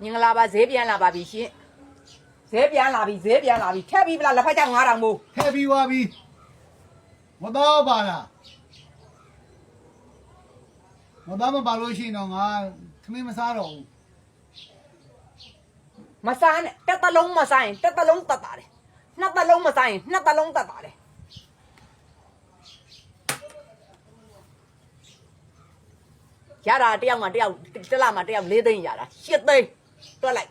မင်္ဂလာပါဈေးပြန်လာပါပြီရှင်ဈေးပြန်လာပြီထက်ပြီးပလားလက်ဖက်ချောင်း9000မို့ ထည့်ပြီးသွားပြီမတော်ပါလားမတော်မပါလို့ရှိရင်တော့ငါသမင်းမစားတော့ဘူး မစားနဲ့တက်တလုံးမစားရင်တက်တလုံးတတ်တာတယ်နှစ်တလုံးမစားရင်နှစ်တလုံးတတ်တာတယ်ရတာတယောက်မှတယောက်တစ်လမှတယောက်4သိန်းရတာ8သိန်းတွက်လိုက်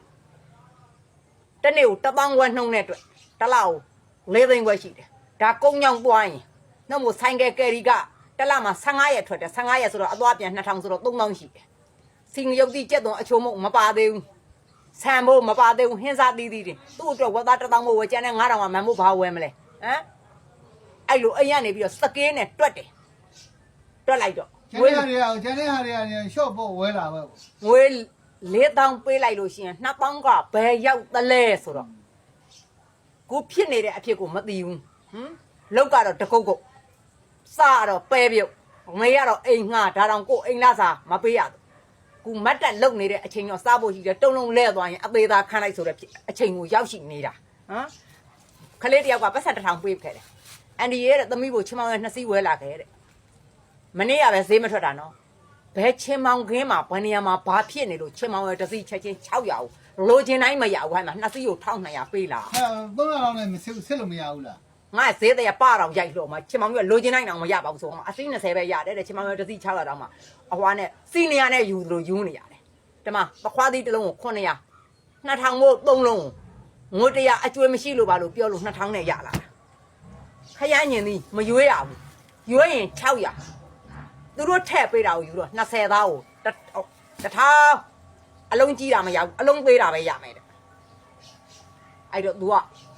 တနေ့ကို1000ဝက်နှုံးနဲ့တွက်တစ်လကို4သိန်းဝက်ရှိတယ်ဒါကုန်းညောင်းသွားရင်နှုတ်မို့ဆိုင်ကယ်ကယ်ရီကတစ်လမှ15ရက်ထွက်တယ်15ရက်ဆိုတော့အသွားပြန်2000ဆိုတော့3000ရှိတယ်စင်ရုပ်တိကျက်တော့အချိုးမုံမပါသေးဘူးဆန်မို့မပါသေးဘူးဟင်းစားသီးသီးတင်သူ့အတွက်ဝက်သား1000မို့ဝယ်ကျန်တဲ့9000မှမန်မို့ဘာဝယ်မလဲဟမ်အဲ့လိုအိမ်ကနေပြီးတော့စကေးနဲ့တွက်တယ်တွက်လိုက်တော့ ကျန်တဲ့ဟာတွေကရှော့ဖို့ဝဲလာပဲ ငွေ4000ပေးလိုက်လို့ရှိရင်2000ကဘယ်ရောက်သလဲဆိုတော့ကိုဖြစ်နေတဲ့အဖြစ်ကိုမသိဘူးလောက်ကတော့တကုတ်ကုတ်စားတော့ပဲပြုတ်ငွေကတော့အိမ်ငှားဒါတောင်ကိုအိမ်လာစားမပေးရဘူးကူမတ်တက်လုံနေတဲ့အချိန်တော့စားဖို့ရှိတယ်တုံလုံးလဲသွားရင်အသေးသားခန်းလိုက်ဆိုတဲ့အချိန်ကိုရောက်ရှိနေတာခလေးတယောက်ကပတ်ဆက်1000ပေးခဲ့တယ်အန်ဒီရဲ့သမီးကိုချမောင်ရဲ့2စီးဝဲလာခဲ့တဲ့မနေ့ကပဲဈေးမထွက်တာနော်ဘယ်ချင်းမောင်ခင်းမှာဘယ်နေရာမှာဘာဖြစ်နေလို့ချင်းမောင်ရဲ့တစ်စီးချက်ချင်း600လိုချင်တိုင်းမရဘူးဟဲ့မှာ2စီးကို1200ပေးလာ300လောက်နဲ့မစစ်လို့မရဘူးလားငါဈေးတဲ့ပတော့ရိုက်လို့မှာချင်းမောင်ကလိုချင်တိုင်းတော့မရပါဘူးဆိုတော့အစီး20ပဲရတယ်တဲ့ချင်းမောင်ရဲ့တစ်စီး600တောင်မှအဟွာနဲ့စီနီယာနဲ့ယူသလိုယူနေရတယ်ဒီမှာပခွားသီးတစ်လုံးကို900 2000မို့3လုံးငွေ100အကျွေးမရှိလို့ပါလို့ပြောလို့2000နဲ့ရလာတာခရမ်းညင်သည်မရွေးရဘူးရွေးရင်600သူတို့ထည့်ပေးတာကိုယူတော့20သားကို1000အလုံးကြီးတာမရဘူးအလုံးသေးတာပဲရမယ်တဲ့အဲ့တော့ तू က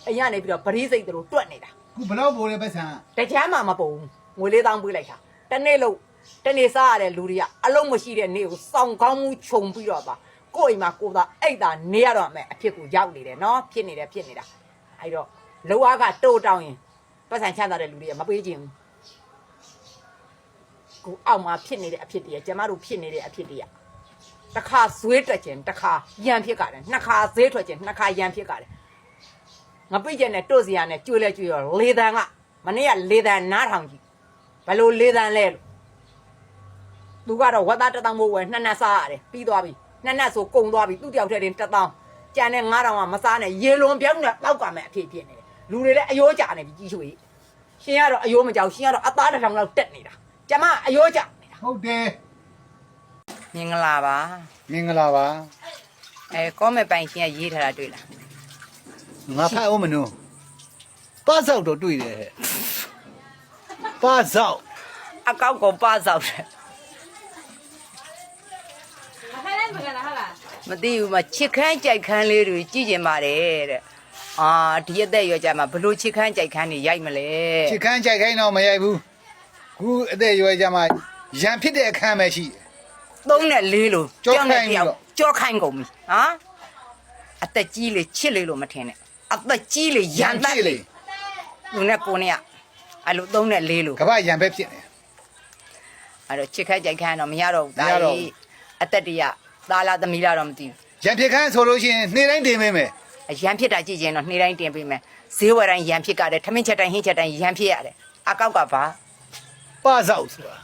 အရင်ကနေပြီးတော့ပရိစိတ်တို့တွက်နေတာ ခုဘလောက်ပိုလဲပတ်စံတကြမ်းမှမပုံဘူးငွေ4000ပေးလိုက်တာတနေ့လို့တနေ့စားရတဲ့လူတွေကအလုံးမရှိတဲ့နေ့ကိုစောင့်ကောင်းမှုခြုံပြီးတော့ပါကိုယ့်အိမ်မှာကိုယ်သာအိတ်သာနေရတော့မယ်အဖြစ်ကိုရောက်နေတယ်နော်ဖြစ်နေတာအဲ့တော့လောအားကတိုးတောင်းရင်ပတ်စံချမ်းသာတဲ့လူတွေကမပေးခြင်းဘူးကိုအောက်မှာဖြစ်နေတဲ့အဖြစ်တည်းကျမတို့ဖြစ်နေတဲ့အဖြစ်တည်းတစ်ခါဇွေးတက်ခြင်းတစ်ခါရန်ဖြစ်ကြတယ်နှစ်ခါဈေးထွက်ခြင်းနှစ်ခါရန်ဖြစ်ကြတယ်ငပိကျက်နဲ့တို့စရာနဲ့ကျွေးလဲကျွေးရောလေတန်ကမနေ့ကလေတန်နားထောင်ကြီးဘယ်လိုလေတန်လဲလို့သူကတော့ဝက်သား1000မို့ဝယ်နှစ်နက်စားရတယ်ပြီးသွားပြီနှစ်နက်ဆိုကုန်သွားပြီသူ့တယောက်တည်းတင်1000ကျန်တဲ့9000ကမစားနဲ့ရေလွန်ပြောင်းနဲ့တောက်ကမယ်အဖြစ်ဖြစ်နေတယ်လူတွေလည်းအယိုးကြနေပြီကြီးရွှေရှင်ကတော့အယိုးမကြောက်ရှင်ကတော့အသား1000လောက်တက်နေတာကျမအယိုးကြနေတာဟုတ်တယ်မင်္ဂလာပါကောမဲ့ပိုင်ရှင်ကရေးထားတာတွေ့လားငါဖတ်အောင်မနော်ပါဆောက်တော့တွေ့တယ်ဟဲ့ပါဆောက်အကောက်ကိုပါဆောက်တယ်မသိဘူးမချစ်ခမ်းကြိုက်ခမ်းလေးတွေကြည့်ကျင်ပါတယ်တဲ့ဒီအသက်ရွယ်ကြမှာဘလို့ချစ်ခမ်းကြိုက်ခမ်းတွေရိုက်မလဲချစ်ခမ်းကြိုက်ခိုင်းတော့မရိုက်ဘူးခုအသက်ရွယ်ကြမှာရန်ဖြစ်တဲ့အခန်းပဲရှိတယ်3နဲ့4လို့ကြောက်ခိုင်းကုန်ပြီအသက်ကြီးလေချစ်လေလို့မထင်နဲ့အသက်ကြီးလေရန်တက်လေလူနဲ့ကိုနဲ့အဲ့လို3နဲ့4လို့ကမ္ဘာရန်ပဲဖြစ်နေအဲ့တော့ချစ်ခမ်းကြိုက်ခမ်းတော့မရတော့ဘူးဒါကြီးအသက်တရသားလားသမီးလားတော့မသိဘူးရန်ဖြစ်ခမ်းဆိုလို့ရှိရင်နေ့တိုင်းတင်ပေးမယ်ရန်ဖြစ်တာကြည့်ရင်တော့နေ့တိုင်းတင်ပေးမယ်ဈေးဝယ်တိုင်းရန်ဖြစ်ကြတယ်ထမင်းချက်တိုင်းဟင်းချက်တိုင်းရန်ဖြစ်ရတယ်အကောက်ကပါပါဆောက်ဆိုတာ